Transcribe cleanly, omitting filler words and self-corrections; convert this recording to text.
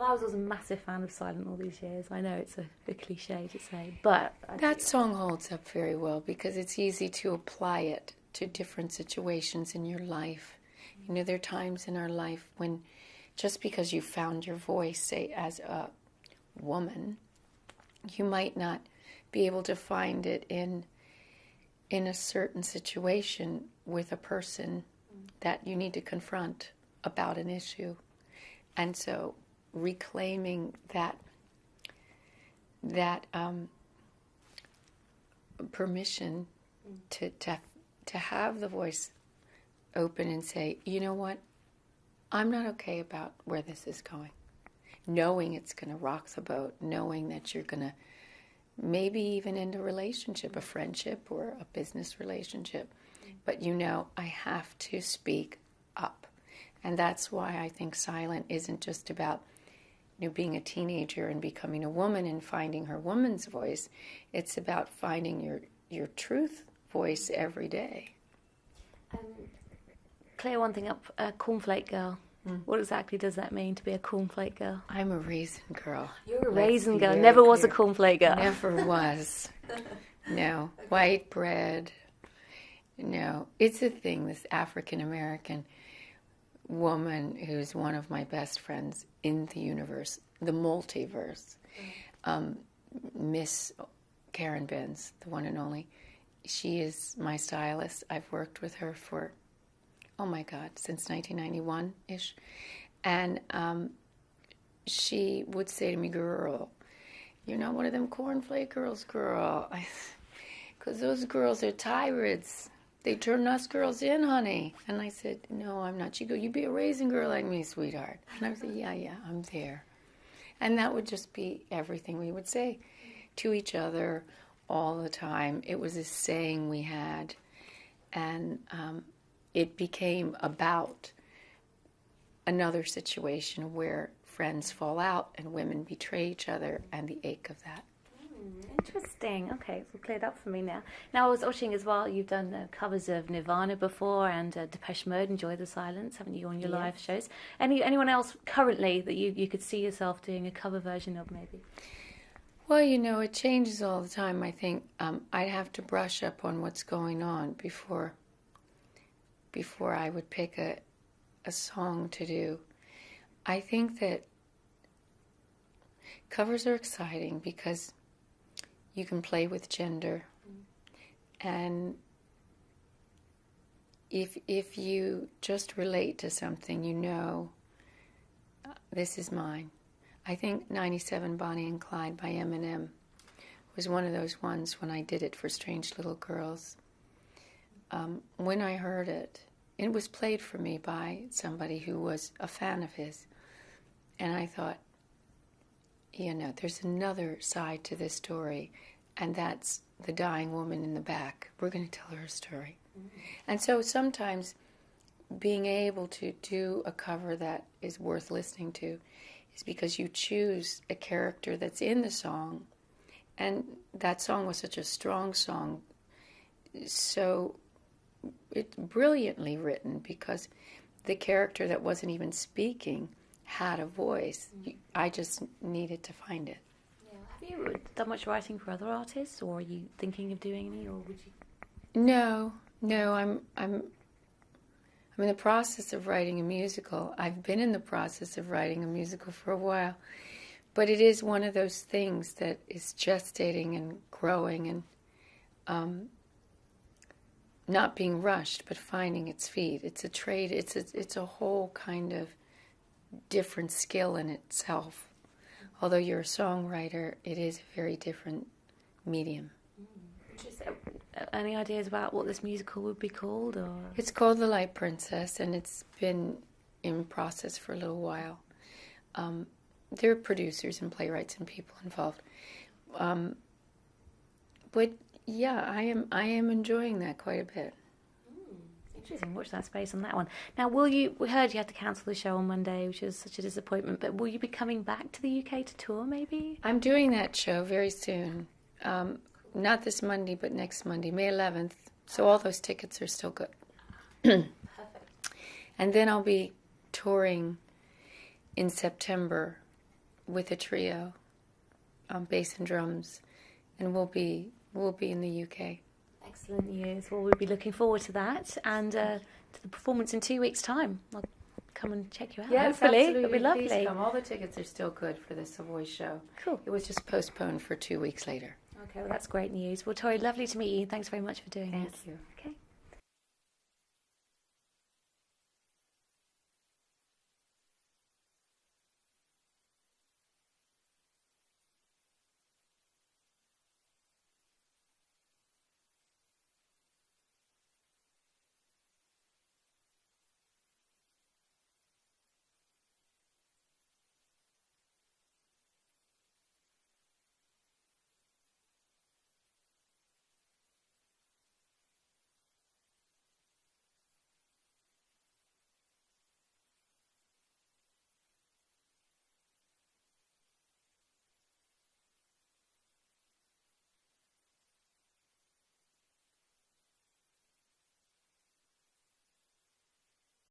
Well, I was always a massive fan of Silent all these years. I know it's a cliche to say, but that song holds up very well because it's easy to apply it to different situations in your life. You know, there are times in our life when just because you found your voice, say, as a woman, you might not be able to find it in a certain situation with a person that you need to confront about an issue. And so reclaiming that permission to have the voice open and say, you know what, I'm not okay about where this is going. Knowing it's going to rock the boat, knowing that you're going to maybe even end a relationship, a friendship or a business relationship. But you know, I have to speak up. And that's why I think Silent isn't just about being a teenager and becoming a woman and finding her woman's voice. It's about finding your truth voice every day. Clear one thing up, a cornflake girl. What exactly does that mean to be a cornflake girl? I'm a raisin girl. You're a raisin girl. Never was a cornflake girl. Never was. No. White bread. No. It's a thing, this African-American woman who's one of my best friends in the universe, the multiverse. Miss Karen Benz, the one and only. She is my stylist. I've worked with her for since 1991-ish. And she would say to me, girl, you're not one of them cornflake girls, girl. Because those girls are tyrants. They turn us girls in, honey. And I said, no, I'm not. She'd go, you be a raisin girl like me, sweetheart. And I would say, yeah, I'm there. And that would just be everything we would say to each other all the time. It was a saying we had. And it became about another situation where friends fall out and women betray each other and the ache of that. Interesting. Okay, so cleared up for me now. Now, I was watching as well, you've done covers of Nirvana before and Depeche Mode, Enjoy the Silence, haven't you, on your live shows? Anyone else currently that you could see yourself doing a cover version of, maybe? Well, it changes all the time. I think I'd have to brush up on what's going on before I would pick a song to do. I think that covers are exciting because you can play with gender. And if you just relate to something, this is mine. I think 97 Bonnie and Clyde by Eminem was one of those ones when I did it for Strange Little Girls. When I heard it, it was played for me by somebody who was a fan of his. And I thought, there's another side to this story, and that's the dying woman in the back. We're going to tell her story. Mm-hmm. And so sometimes being able to do a cover that is worth listening to is because you choose a character that's in the song, and that song was such a strong song, so it's brilliantly written because the character that wasn't even speaking had a voice. I just needed to find it. Yeah. Have you done much writing for other artists, or are you thinking of doing any, or would you? No. I'm in the process of writing a musical. I've been in the process of writing a musical for a while, but it is one of those things that is gestating and growing and not being rushed, but finding its feet. It's a trade. It's a whole kind of different skill in itself. Although you're a songwriter, it is a very different medium. Any ideas about what this musical would be called? Or it's called The Light Princess, and it's been in process for a little while. There are producers and playwrights and people involved. But yeah, I am enjoying that quite a bit. Interesting. Watch that space on that one. Now, we heard you had to cancel the show on Monday, which is such a disappointment, but will you be coming back to the UK to tour, maybe? I'm doing that show very soon. Not this Monday, but next Monday, May 11th. So all those tickets are still good. Perfect. And then I'll be touring in September with a trio, bass and drums, and we'll be in the UK. Excellent news. Well, we'll be looking forward to that and to the performance in 2 weeks' time. I'll come and check you out. Yes, hopefully. absolutely. It'll be lovely. Please come. All the tickets are still good for the Savoy show. Cool. It was just postponed for 2 weeks later. Okay, well, that's great news. Well, Tori, lovely to meet you. Thanks very much for doing Thank this. you. Okay.